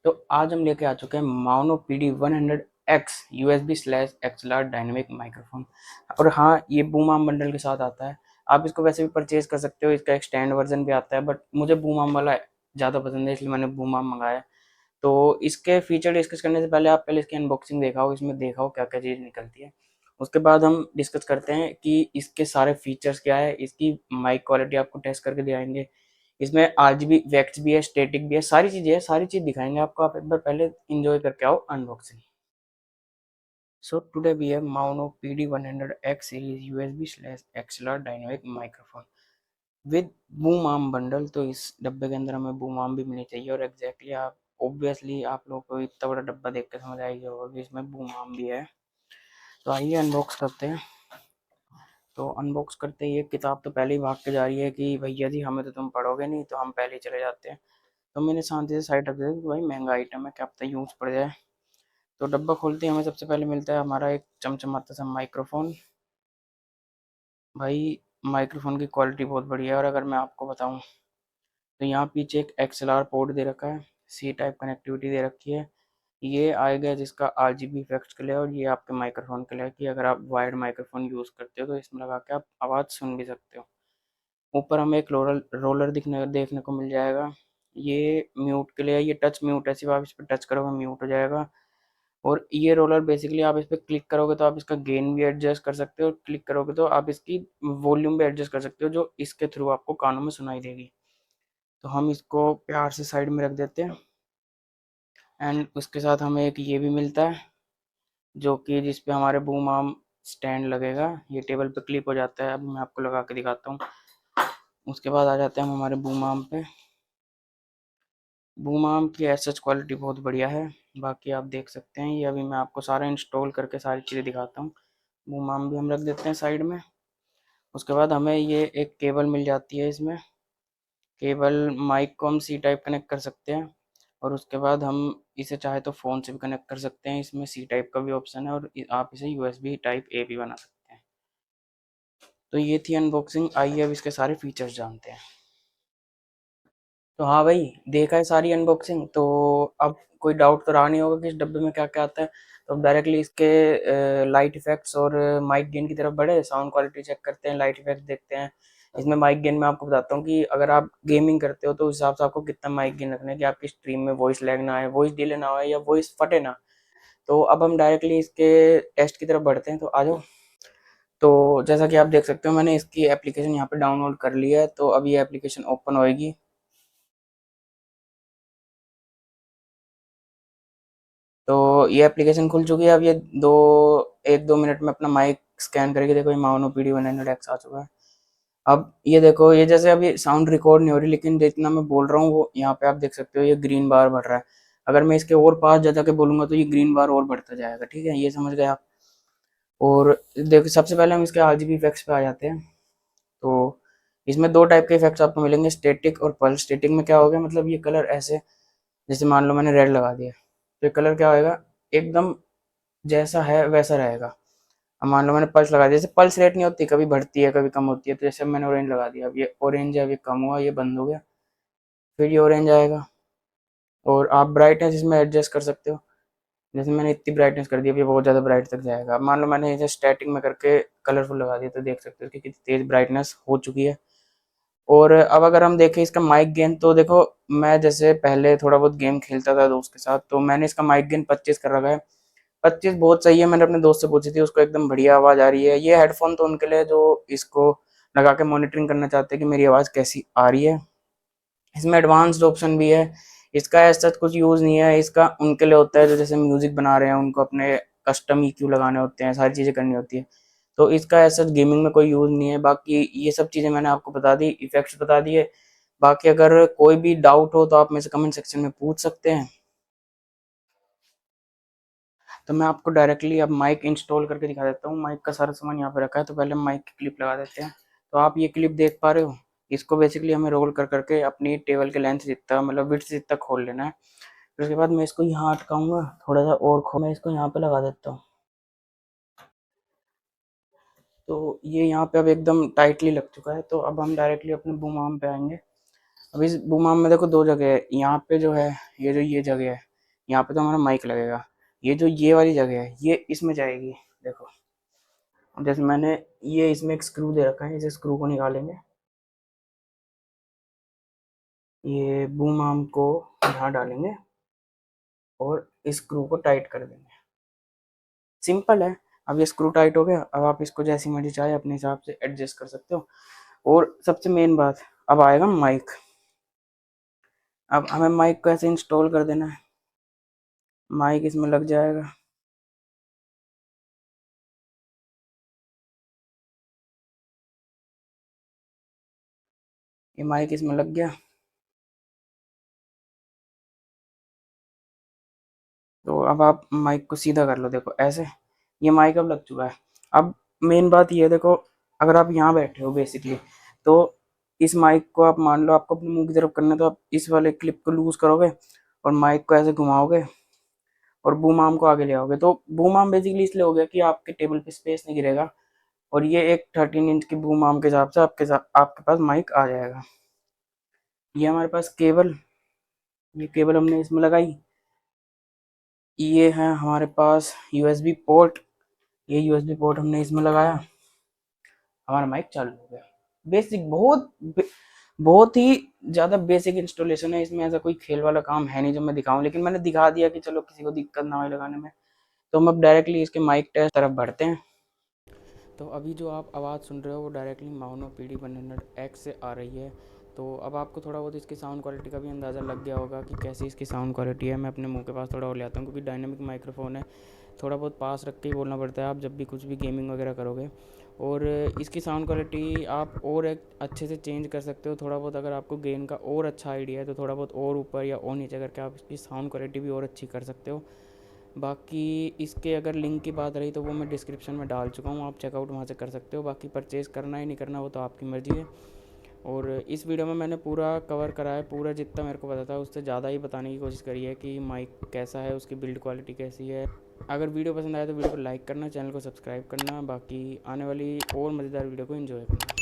तो आज हम लेके आ चुके हैं माउनो PD 100X USB/XLR dynamic microphone. और हाँ, ये बूम आर्म बंडल के साथ आता है। आप इसको वैसे भी परचेज कर सकते हो, इसका एक स्टैंड वर्जन भी आता है, बट मुझे बूम आर्म वाला ज़्यादा पसंद है, इसलिए मैंने बूम आर्म मंगाया। तो इसके फीचर डिस्कस करने से पहले आप पहले इसकी अनबॉक्सिंग देखा हो, इसमें देखा हो क्या क्या चीज़ निकलती है। उसके बाद हम डिस्कस करते हैं कि इसके सारे फीचर्स क्या है, इसकी माइक क्वालिटी आपको टेस्ट करके दिखाएंगे। इसमें RGB वैक्स भी है, स्टैटिक भी है, सारी चीज़ें हैं, सारी चीज़ दिखाएंगे आपको। आप एक बार पहले इंजॉय करके आओ unboxing. So today we have Mauno PD 100X series USB/XLR dynamic microphone with boom arm bundle। तो इस डब्बे के अंदर हमें बूम आर्म भी मिलनी चाहिए, और एग्जैक्टली आप ऑब्वियसली आप लोगों को इतना बड़ा डब्बा देख के समझ आएगी होगा कि इसमें बूम आर्म भी है। तो आइए अनबॉक्स करते हैं। तो अनबॉक्स करते ही एक किताब तो पहले ही भाग के जा रही है कि भैया जी हमें तो तुम पढ़ोगे नहीं, तो हम पहले ही चले जाते हैं। तो मैंने शांति से साइड रख दिया कि भाई महंगा आइटम है, क्या पता यूज़ पड़ जाए। तो डब्बा खोलते ही हमें सबसे पहले मिलता है हमारा एक चमचमाता सा माइक्रोफोन। भाई माइक्रोफोन की क्वालिटी बहुत बढ़िया है, और अगर मैं आपको बताऊं तो यहाँ पीछे एक XLR पोर्ट दे रखा है, सी टाइप कनेक्टिविटी दे रखी है। ये आएगा जिसका RGB इफेक्ट्स के लिए, और ये आपके माइक्रोफोन के लिए कि अगर आप वायर्ड माइक्रोफोन यूज़ करते हो तो इसमें लगा के आप आवाज़ सुन भी सकते हो। ऊपर हमें एक रोलर दिखने देखने को मिल जाएगा। ये म्यूट के लिए, ये टच म्यूट है, सिर्फ आप इस पर टच करोगे म्यूट हो जाएगा। और ये रोलर बेसिकली आप इस पर क्लिक करोगे तो आप इसका गेन भी एडजस्ट कर सकते हो, और क्लिक करोगे तो आप इसकी वॉल्यूम भी एडजस्ट कर सकते हो, जो इसके थ्रू आपको कानों में सुनाई देगी। तो हम इसको प्यार से साइड में रख देते हैं। एंड उसके साथ हमें एक ये भी मिलता है, जो कि जिस पे हमारे बूम आर्म स्टैंड लगेगा। ये टेबल पे क्लिप हो जाता है, अब मैं आपको लगा के दिखाता हूँ। उसके बाद आ जाते हैं हम हमारे बूम आर्म पे। बूम आर्म की एज सच क्वालिटी बहुत बढ़िया है, बाकी आप देख सकते हैं। ये अभी मैं आपको सारा इंस्टॉल करके सारी चीज़ें दिखाता हूँ। बूम आर्म भी हम रख देते हैं साइड में। उसके बाद हमें ये एक केबल मिल जाती है। इसमें केबल माइक को हम सी टाइप कनेक्ट कर सकते हैं, और उसके बाद हम इसे चाहे तो फ़ोन से भी कनेक्ट कर सकते हैं। इसमें सी टाइप का भी ऑप्शन है, और आप इसे USB टाइप A भी बना सकते हैं। तो ये थी अनबॉक्सिंग। आइए अब इसके सारे फीचर्स जानते हैं। तो हाँ भाई, देखा है सारी अनबॉक्सिंग, तो अब कोई डाउट तो रहा नहीं होगा कि इस डब्बे में क्या क्या आता है। तो अब डायरेक्टली इसके लाइट इफेक्ट्स और माइक गेन की तरफ बढ़े, साउंड क्वालिटी चेक करते हैं, लाइट इफेक्ट्स देखते हैं। इसमें माइक गेन में आपको बताता हूँ कि अगर आप गेमिंग करते हो तो उस हिसाब से आपको कितना माइक गेन रखना है कि आपकी स्ट्रीम में वॉइस लैग ना आए, वॉइस डिले ना आए, या वॉइस फटे ना। तो अब हम डायरेक्टली इसके टेस्ट की तरफ बढ़ते हैं, तो आ जाओ। तो जैसा कि आप देख सकते हो, मैंने इसकी एप्लीकेशन यहाँ पे डाउनलोड कर ली है। तो अब ये एप्लीकेशन ओपन होएगी। तो ये एप्लीकेशन खुल चुकी है। अब ये दो 1-2 मिनट में अपना माइक स्कैन करके देखो, ये माउनो PD 100X आ चुका है। अब ये देखो, ये जैसे अभी साउंड रिकॉर्ड नहीं हो रही, लेकिन जितना मैं बोल रहा हूँ वो यहाँ पे आप देख सकते हो, ये ग्रीन बार बढ़ रहा है। अगर मैं इसके और पास जा के बोलूंगा तो ये ग्रीन बार और बढ़ता जाएगा। ठीक है, ये समझ गए आप। और देखो, सबसे पहले हम इसके RGB इफेक्ट्स पे आ जाते हैं। तो इसमें दो टाइप के इफेक्ट्स आपको मिलेंगे, स्टैटिक और पल्स। स्टैटिक में क्या होगा, मतलब ये कलर ऐसे, जैसे मान लो मैंने रेड लगा दिया, तो ये कलर क्या होएगा, एकदम जैसा है वैसा रहेगा। अब मान लो मैंने पल्स लगा दिया, जैसे पल्स रेट नहीं होती, कभी बढ़ती है कभी कम होती है। तो जैसे मैंने ऑरेंज लगा दिया, अब ये ऑरेंज है, अब ये कम हुआ, ये बंद हो गया, फिर ये ऑरेंज आएगा। और आप ब्राइटनेस इसमें एडजस्ट कर सकते हो। जैसे मैंने इतनी ब्राइटनेस कर दी, अब ये बहुत ज़्यादा ब्राइट तक जाएगा। अब मान लो मैंने इसे स्टैटिक में करके कलरफुल लगा दिया, तो देख सकते हो कि कितनी तेज़ ब्राइटनेस हो चुकी है। और अब अगर हम देखें इसका माइक गेन, तो देखो, मैं जैसे पहले थोड़ा बहुत गेम खेलता था दोस्त के साथ, तो मैंने इसका माइक गेन 25 कर रखा है। 25 बहुत सही है। मैंने अपने दोस्त से पूछी थी, उसको एकदम बढ़िया आवाज़ आ रही है। ये हेडफोन तो उनके लिए जो इसको लगा के मॉनिटरिंग करना चाहते हैं कि मेरी आवाज़ कैसी आ रही है। इसमें एडवांस्ड ऑप्शन भी है। इसका ऐसा कुछ यूज़ नहीं है, इसका उनके लिए होता है जो जैसे म्यूज़िक बना रहे हैं, उनको अपने कस्टम EQ लगाने होते हैं, सारी चीज़ें करनी होती है। तो इसका ऐसा गेमिंग में कोई यूज़ नहीं है। बाकी ये सब चीज़ें मैंने आपको बता दी, इफेक्ट्स बता दिए। बाकी अगर कोई भी डाउट हो तो आप मेरे से कमेंट सेक्शन में पूछ सकते हैं। तो मैं आपको डायरेक्टली अब माइक इंस्टॉल करके दिखा देता हूँ। माइक का सारा सामान यहाँ पे रखा है। तो पहले हम माइक की क्लिप लगा देते हैं। तो आप ये क्लिप देख पा रहे हो, इसको बेसिकली हमें रोल कर करके अपनी टेबल के लेंथ जितना, मतलब विड्थ जितना खोल लेना है। फिर उसके बाद मैं इसको यहाँ अटकाऊंगा, थोड़ा सा और मैं इसको यहाँ पे लगा देता हूँ। तो ये यहाँ पे अब एकदम टाइटली लग चुका है। तो अब हम डायरेक्टली अपने बूम आर्म पे आएंगे। अब इस बूम आर्म में देखो दो जगह है। यहाँ पे जो है, ये जो ये जगह है, यहाँ पे तो हमारा माइक लगेगा। ये जो ये वाली जगह है ये इसमें जाएगी, देखो। अब जैसे मैंने ये इसमें एक स्क्रू दे रखा है, इसे स्क्रू को निकालेंगे, ये बूम आर्म को यहाँ डालेंगे और इस स्क्रू को टाइट कर देंगे। सिंपल है। अब ये स्क्रू टाइट हो गया। अब आप इसको जैसी मर्जी चाहे अपने हिसाब से एडजस्ट कर सकते हो। और सबसे मेन बात, अब आएगा माइक। अब हमें माइक को ऐसे इंस्टॉल कर देना है। माइक इसमें लग जाएगा। ये माइक इसमें लग गया। तो अब आप माइक को सीधा कर लो, देखो ऐसे। ये माइक अब लग चुका है। अब मेन बात ये है, देखो, अगर आप यहाँ बैठे हो बेसिकली, तो इस माइक को आप मान लो आपको अपने मुंह की तरफ करना है, तो आप इस वाले क्लिप को लूज करोगे और माइक को ऐसे घुमाओगे और बूम आर्म को आगे ले आओगे। तो बूम आर्म बेसिकली इसलिए हो गया कि आपके टेबल पे स्पेस नहीं गिरेगा, और ये एक 13 इंच की बूम आर्म के हिसाब से आपके पास माइक आ जाएगा। ये हमारे पास केबल, ये केबल हमने इसमें लगाई। ये है हमारे पास यूएसबी पोर्ट, ये यूएसबी पोर्ट हमने इसमें लगाया, हमारा माइक चालू हो गया। बेसिक, बहुत ही ज़्यादा बेसिक इंस्टॉलेशन है। इसमें ऐसा कोई खेल वाला काम है नहीं जो मैं दिखाऊं, लेकिन मैंने दिखा दिया कि चलो किसी को दिक्कत ना हो लगाने में। तो हम अब डायरेक्टली इसके माइक टेस्ट तरफ बढ़ते हैं। तो अभी जो आप आवाज़ सुन रहे हो वो डायरेक्टली माउनो PD100X से आ रही है। तो अब आपको थोड़ा बहुत इसकी साउंड क्वालिटी का भी अंदाज़ा लग गया होगा कि कैसी इसकी साउंड क्वालिटी है। मैं अपने मुंह के पास थोड़ा और ले आता हूँ, क्योंकि डायनेमिक माइक्रोफोन है, थोड़ा बहुत पास रख के ही बोलना पड़ता है आप जब भी कुछ भी गेमिंग वगैरह करोगे। और इसकी साउंड क्वालिटी आप और एक अच्छे से चेंज कर सकते हो। थोड़ा बहुत अगर आपको गेन का और अच्छा आइडिया है तो थोड़ा बहुत और ऊपर या और नीचे करके आप इसकी साउंड क्वालिटी भी और अच्छी कर सकते हो। बाकी इसके अगर लिंक की बात रही तो वो मैं डिस्क्रिप्शन में डाल चुका हूँ, आप चेकआउट वहाँ से कर सकते हो। बाकी परचेज़ करना ही नहीं करना वो तो आपकी मर्ज़ी है। और इस वीडियो में मैंने पूरा कवर करा है, पूरा जितना मेरे को पता था उससे ज़्यादा ही बताने की कोशिश करी है कि माइक कैसा है, उसकी बिल्ड क्वालिटी कैसी है। अगर वीडियो पसंद आया तो वीडियो को लाइक करना, चैनल को सब्सक्राइब करना, बाकी आने वाली और मज़ेदार वीडियो को एंजॉय करना।